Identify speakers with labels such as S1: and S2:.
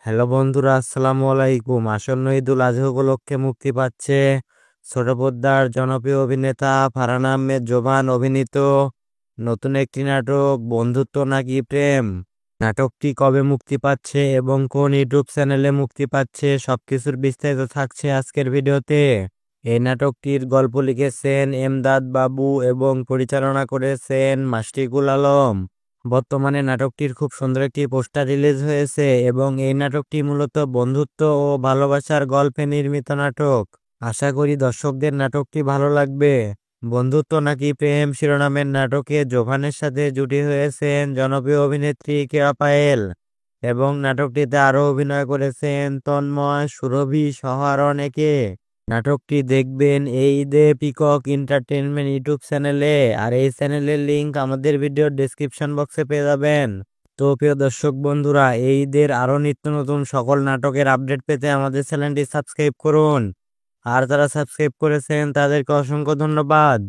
S1: Hello বন্ধুরা, আসসালামু আলাইকুম। আসন্ন ঈদুল আজহা উপলক্ষে মুক্তি পাচ্ছে ছোট পর্দার জনপ্রিয় অভিনেতা ফারহান আহমেদ জোবান অভিনীত নতুন একটি নাটক বন্ধুত্ব নাকি প্রেম। নাটকটি কবে মুক্তি পাচ্ছে এবং কোন ইউটিউব চ্যানেলে মুক্তি পাচ্ছে সবকিছুর বিস্তারিত থাকছে আজকের ভিডিওতে। এই নাটকটির গল্প লিখেছেন এমদাদ বাবু এবং পরিচালনা করেছেন মাশরিকুল আলম। বর্তমানে নাটকটির খুব সুন্দর একটি পোস্টার রিলিজ হয়েছে এবং এই নাটকটি মূলত বন্ধুত্ব ও ভালোবাসার গল্পে নির্মিত নাটক। আশা করি দর্শকদের নাটকটি ভালো লাগবে। বন্ধুত্ব নাকি প্রেম শিরোনামের নাটকে জোভানের সাথে জুটি হয়েছেন জনপ্রিয় অভিনেত্রী কেয়া পায়েল এবং নাটকটিতে আরও অভিনয় করেছেন তন্ময়, সুরভি সহ আরও অনেকে। নাটকটি দেখবেন এই ঈদে পিকক এন্টারটেইনমেন্ট ইউটিউব চ্যানেলে, আর এই চ্যানেলের লিংক আমাদের ভিডিওর ডেসক্রিপশন বক্সে পেয়ে যাবেন। তো প্রিয় দর্শক বন্ধুরা, এই ঈদের আরও নিত্য নতুন সকল নাটকের আপডেট পেতে আমাদের চ্যানেলটি সাবস্ক্রাইব করুন। আর যারা সাবস্ক্রাইব করেছেন তাদেরকে অসংখ্য ধন্যবাদ।